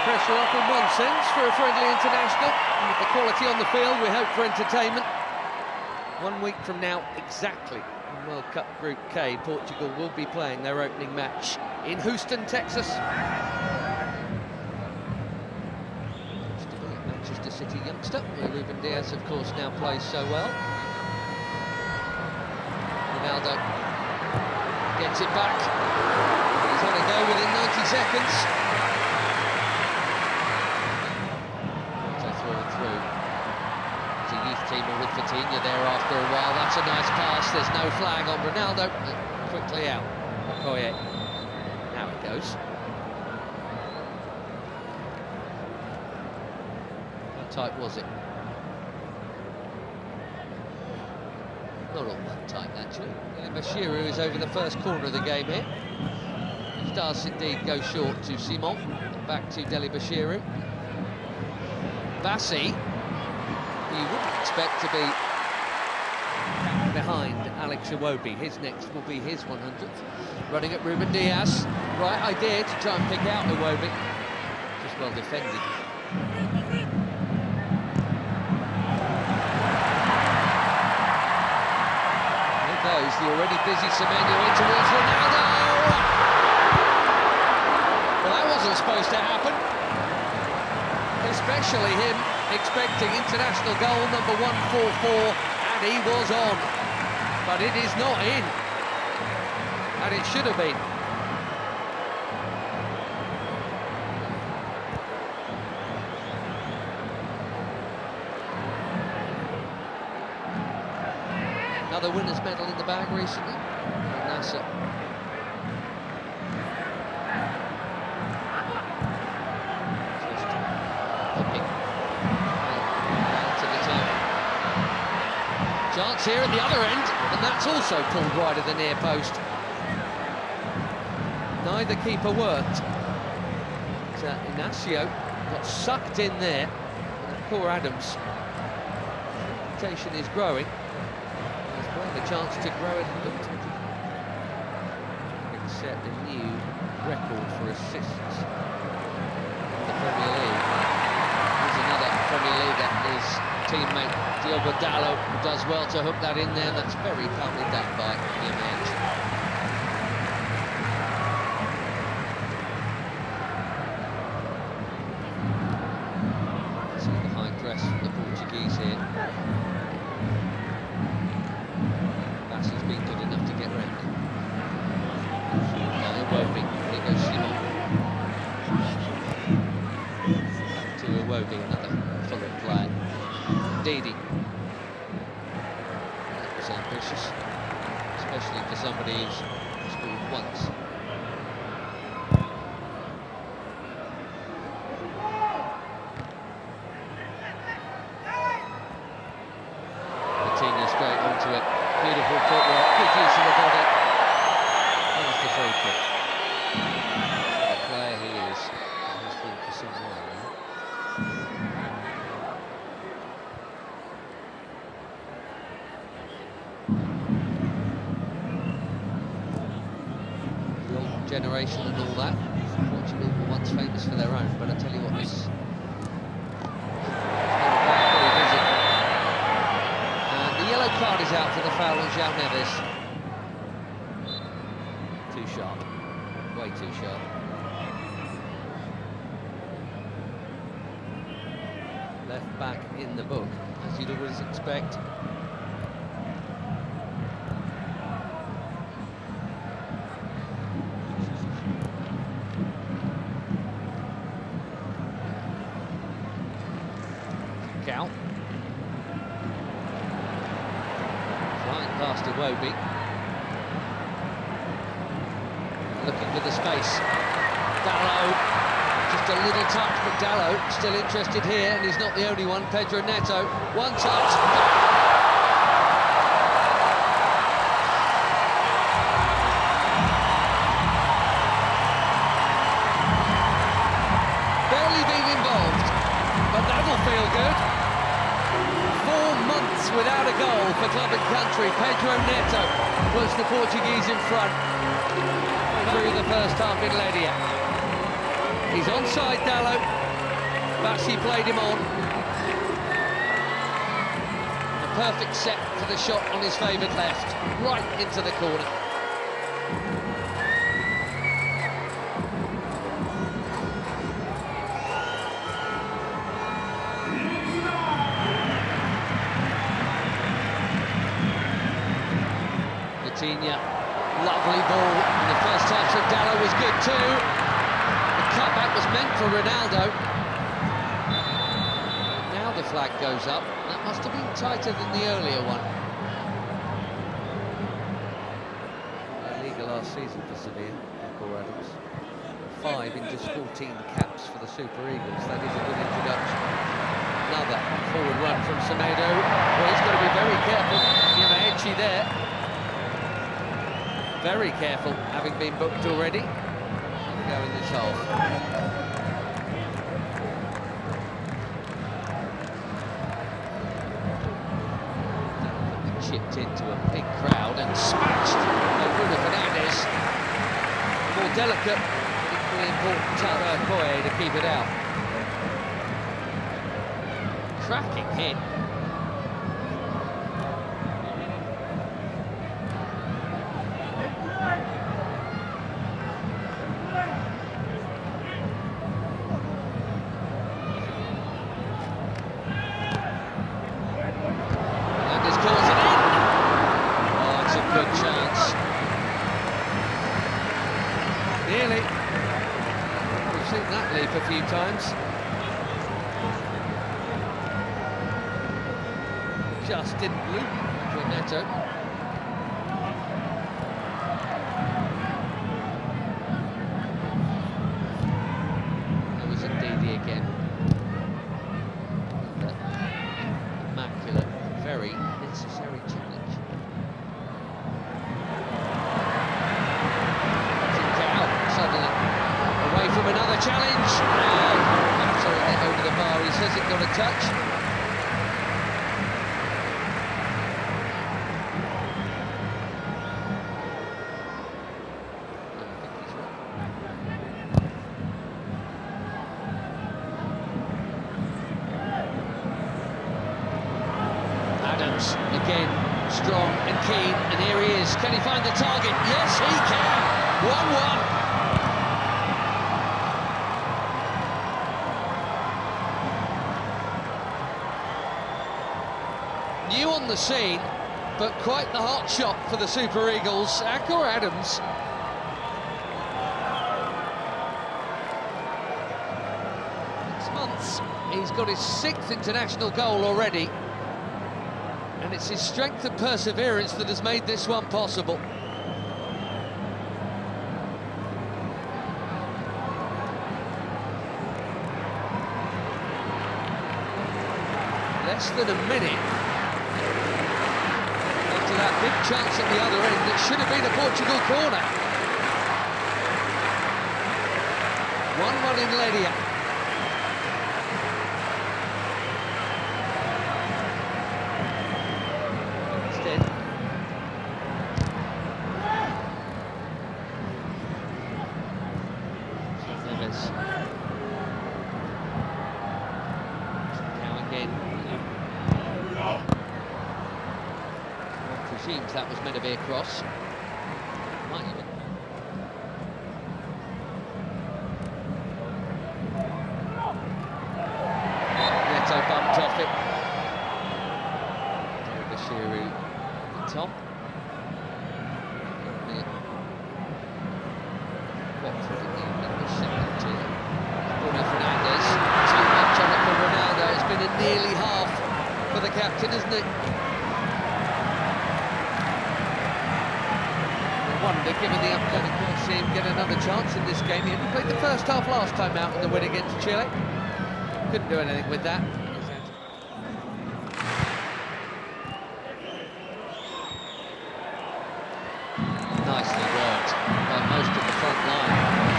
pressure off in one sense for a friendly international. And with the quality on the field, we hope for entertainment. 1 week from now, exactly, in World Cup Group K, Portugal will be playing their opening match in Houston, Texas. Manchester City youngster, where Ruben Dias, of course, now plays so well. Ronaldo gets it back. He's had a go within 90 seconds. So through. It's a youth teamer with Vitinha there after a while. That's a nice pass. There's no flag on Ronaldo. Quickly out. Okoye. Now it goes. How tight was it? Not all that tight, actually. Bashiru is over the first corner of the game here. He does indeed go short to Simon. Back to Deli Bashiru. Bassi, you wouldn't expect to be behind Alex Iwobi. His next will be his 100th. Running at Ruben Dias. Right idea to try and pick out Iwobi. Just well defended. The already busy Semenyo in towards Ronaldo. Well, that wasn't supposed to happen. Especially him expecting international goal number 144, and he was on. But it is not in. And it should have been. Another winner's medal in the bag recently. Nasser. Just hopping to the turn. Chance here at the other end, and that's also pulled wide of the near post. Neither keeper worked. Inacio got sucked in there. Akor Adams. Reputation is growing. The chance to grow it and set a new record for assists in the Premier League. There's another Premier League that his teammate Diogo Dalot does well to hook that in there. That's very calmly done by Jimenez. See the high press from the Portuguese here. He's been good enough to get round. Now Iwobi, here goes Simon. Back to Iwobi, another Fulham player. Didi. That was ambitious, especially for somebody who's scored once. Vitinha straight onto it. Beautiful footwork, good use of the body. There's the free kick. The player he is, he's been for some while now. The old generation and all that. Portugal were once famous for their own, but I tell you what, this card is out for the foul on João Neves. Too sharp. Way too sharp. Left back in the book, as you'd always expect. Selecao. Past Iwobi. Looking for the space. Dalot, just a little touch, but Dalot still interested here, and he's not the only one. Pedro Neto, one touch. Barely being involved, but that'll feel good. 4 months without a goal for club and country. Pedro Neto was the Portuguese in front through the first half in Leiria. He's onside, Dallo. Bassi played him on. A perfect set for the shot on his favoured left, right into the corner. Lovely ball. And the first touch of Dallo was good too. The cutback was meant for Ronaldo. Now the flag goes up. That must have been tighter than the earlier one. La Liga last season for Sevilla, Akor Adams. 5 in just 14 caps for the Super Eagles. That is a good introduction. Another forward run from Semedo. Well, he's got to be very careful. Givenchy there. Very careful, having been booked already. Go in this half. Chipped into a big crowd and smashed by Bruno Fernandes. More delicate, equally important Koye to keep it out. Cracking hit. Nearly. We've seen that leap a few times. Just didn't loop Pedro Neto. There was a DD again. Immaculate, very necessary challenge. Away from another challenge. Absolutely over the bar. He says it got a touch. Adams again, strong and keen, and here he is. Can he find the target? Yes, he can. 1-1. New on the scene, but quite the hot shot for the Super Eagles. Akor Adams. Six months. He's got his 6th international goal already. And it's his strength and perseverance that has made this one possible. Less than a minute. That big chance at the other end, it should have been a Portugal corner. 1-1 in Leiria. Instead, Neves. Now again. Presumes that was meant to be a cross. Might even. Neto bumped off it. Bashiru at the top. Watford in the second tier. Bruno Fernandes. Too much on it for Ronaldo. It's been a nearly half for the captain, isn't it? Wonder, given the upcoming, we'll see him get another chance in this game. He only played the first half last time out in the win against Chile. Couldn't do anything with that. Nicely worked by most of the front line.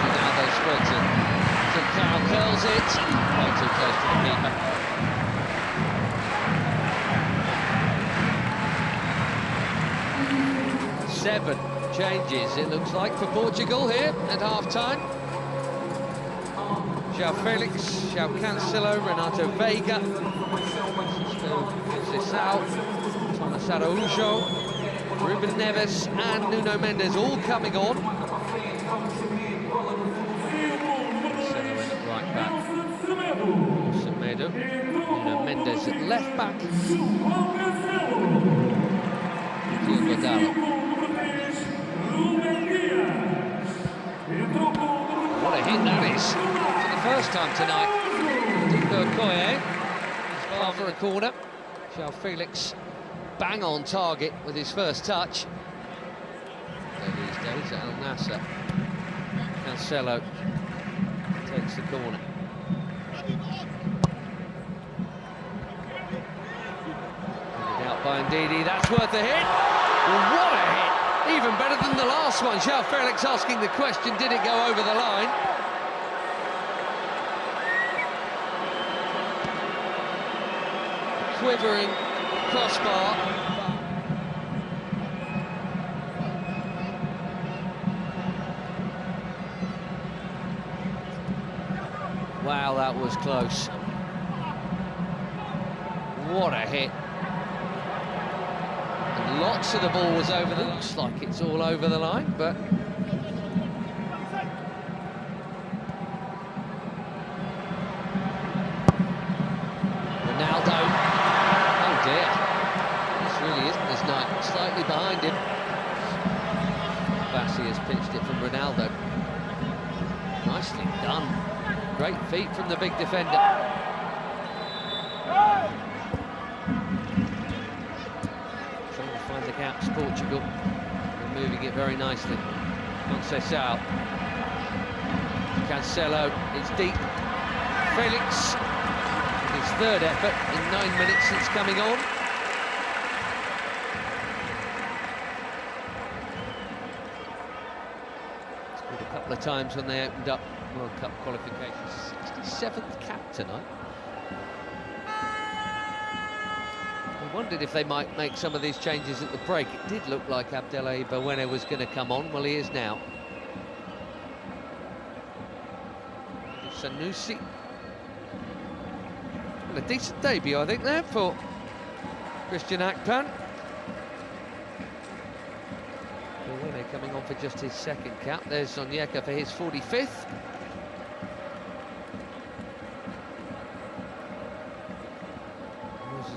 Ronaldo spreads it. Selecao curls it. Way too close to the keeper. Seven changes, it looks like, for Portugal here at half-time. João Felix, João Cancelo, Renato Veiga, Conceição, Thomas Araújo, Ruben Neves and Nuno Mendes all coming on. Right back, Semedo, Nuno Mendes at left back, Diogo Dalot. What a hit that is, for the first time tonight. Okoye, he's far for a corner. João Felix, bang on target with his first touch. These days at Al Nassr. Cancelo takes the corner. Out by Ndidi, that's worth a hit. Well, what a hit! Even better than the last one. João Felix asking the question, did it go over the line? Quivering crossbar. Wow, that was close. What a hit. And lots of the ball was over the line. Looks like it's all over the line, but Ronaldo. Oh dear. This really isn't his night. Slightly behind him. Bassi has pitched it from Ronaldo. Nicely done. Great feet from the big defender. Trying to find the gaps, Portugal. They're moving it very nicely. Conceição. Cancelo, it's deep. Felix, his third effort in 9 minutes since coming on. Scored a couple of times when they opened up World Cup qualifications. 67th cap tonight. We wondered if they might make some of these changes at the break. It did look like Abdelai Bawene was going to come on. Well, he is now. Sanusi. Well, a decent debut, I think, there for Christian Akpan. Bawene coming on for just his second cap. There's Onyeka for his 45th.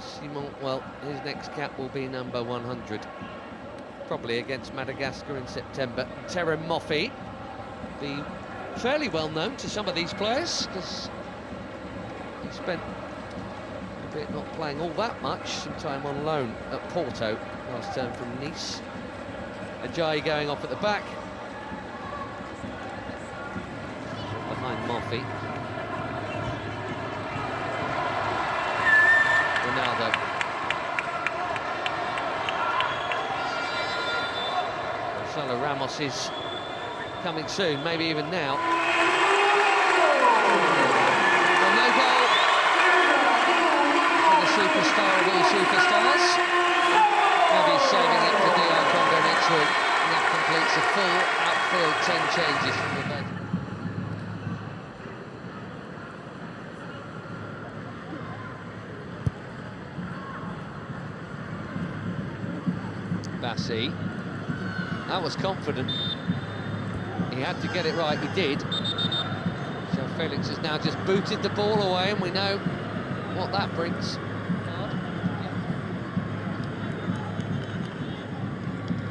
Simon, well, his next cap will be number 100, probably against Madagascar in September. Terem Moffi, be fairly well known to some of these players because he spent a bit not playing all that much, some time on loan at Porto last term from Nice. Ajayi going off at the back, behind Moffi. Ronaldo. Gonzalo Ramos is coming soon, maybe even now. Well, no goal for the superstar of all superstars. Maybe he's saving it for DR Congo next week. And that completes a full outfield 10 changes from the bench. Bassi, that was confident. He had to get it right, he did. So Felix has now just booted the ball away, and we know what that brings.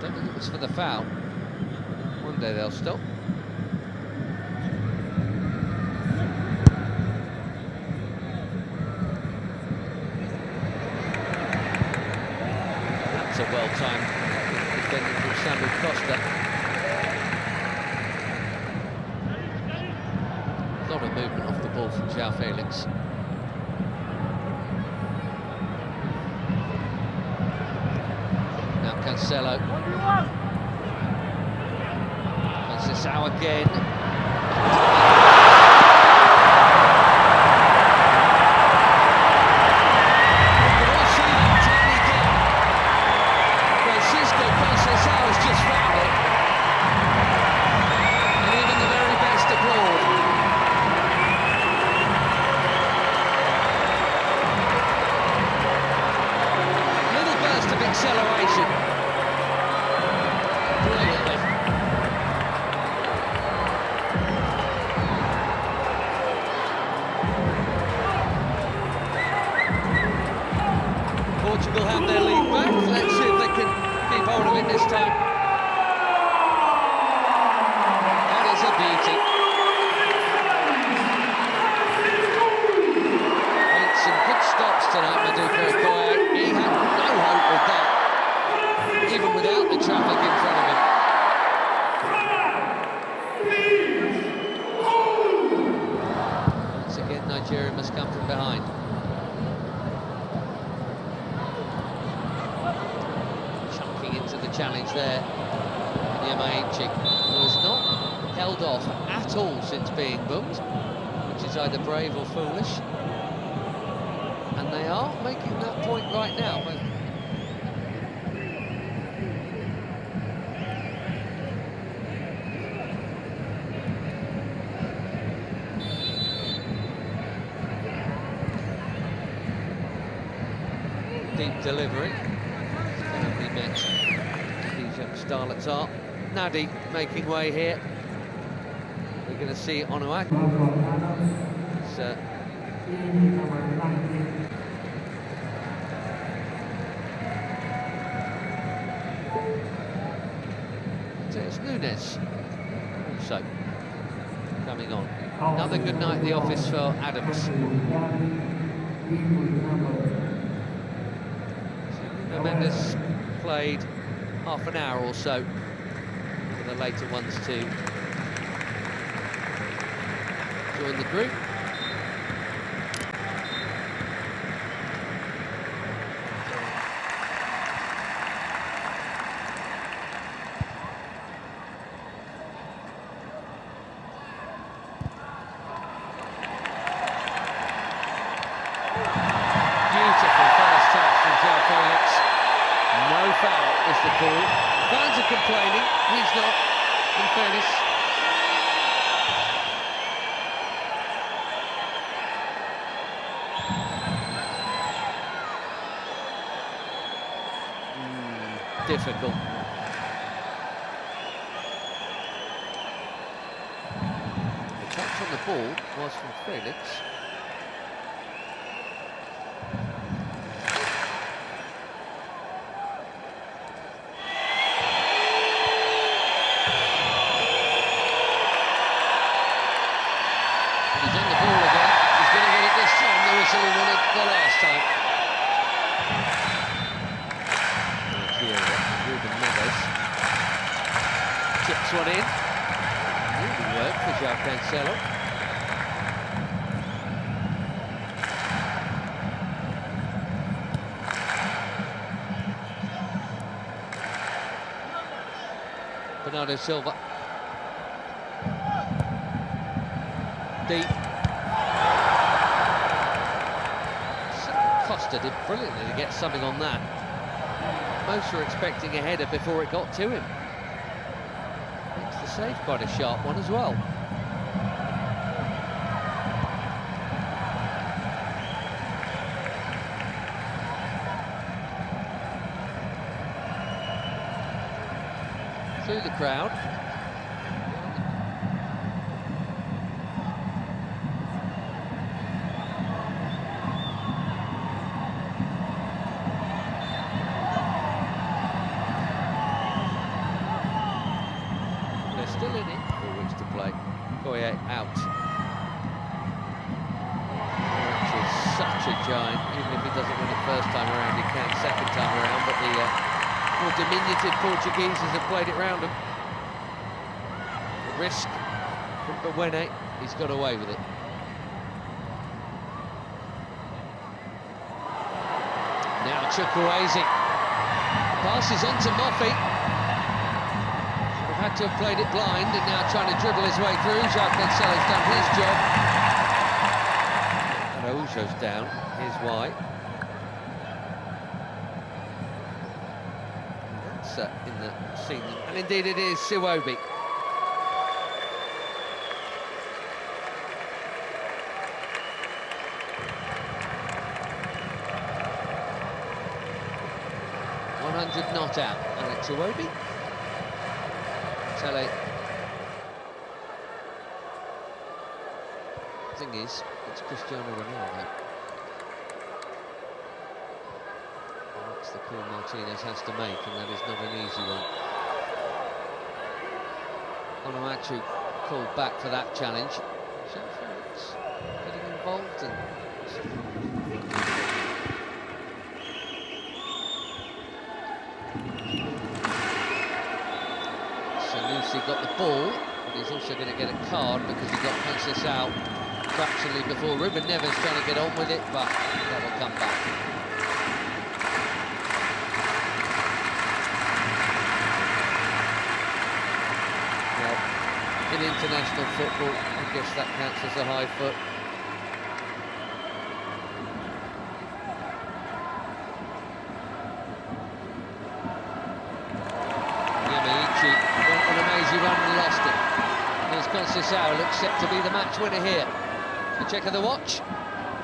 Don't think it was for the foul. One day they'll stop. That's a well-timed defending from Samuel Costa. A lot of movement off the ball from João Felix. Now Cancelo. Conceição again. Portugal have their lead back. Let's see if they can keep hold of it this time. That is a beauty. Made some good stops tonight, Maduka Okoye. He had no hope with that, even without the traffic in front of him. Once again, Nigeria must come from behind. Challenge there, Yamaichi, who has not held off at all since being booked, which is either brave or foolish, and they are making that point right now. But deep delivery, finally met. Starlets are. Nadi making way here. We're going to see Onuak. So it's Nunes also coming on. Another good night at the office for Adams. So Mendes played half an hour or so for the later ones to join the group. Beautiful first touch from João Felix. No foul is the call. Fans are complaining, he's not, in fairness. Difficult. The touch on the ball was from Felix. Chips one in. Really worked for João Cancelo. Bernardo Silva. Deep. Costa did brilliantly to get something on that. Most were expecting a header before it got to him. Makes the save quite a sharp one as well. Through the crowd. Still in it, for which to play. Okoye out. Which is such a giant. Even if he doesn't win it first time around, he can second time around. But the more diminutive Portugueses have played it round him. The risk from Bawene, he's got away with it. Now Chukwueze. Passes on to Moffi. Had to have played it blind and now trying to dribble his way through. João Cancelo's done his job. And Araujo's down. Here's why. And that's in the scene. And indeed it is Siwobi. Not out. Alex Iwobi. Tele. Thing is, it's Cristiano Ronaldo. That's the call Martinez has to make, and that is not an easy one. Onuachu called back for that challenge. Sheffield getting involved and Sanusi got the ball, but he's also going to get a card because he got Conceição fractionally before. Ruben Neves trying to get on with it, but that'll come back. In international football, I guess that counts as a high foot. Yamaichi went on an amazing run and lost it. Here's Conceição, looks set to be the match winner here. A check of the watch.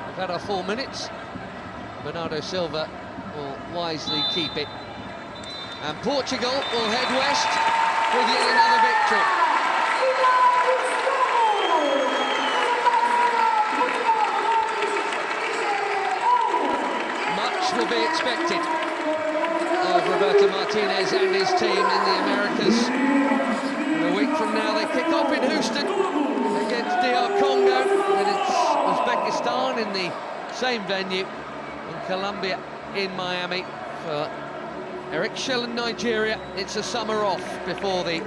We've had our 4 minutes. Bernardo Silva will wisely keep it. And Portugal will head west with yet another victory. Will be expected of Roberto Martinez and his team in the Americas. And a week from now they kick off in Houston against DR Congo, and it's Uzbekistan in the same venue, and Colombia in Miami. For Eric Shell and Nigeria, it's a summer off before the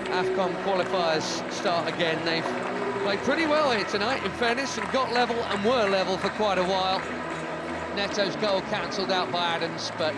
AFCON qualifiers start again. They've played pretty well here tonight, in fairness, and got level and were level for quite a while. Neto's goal cancelled out by Adams, but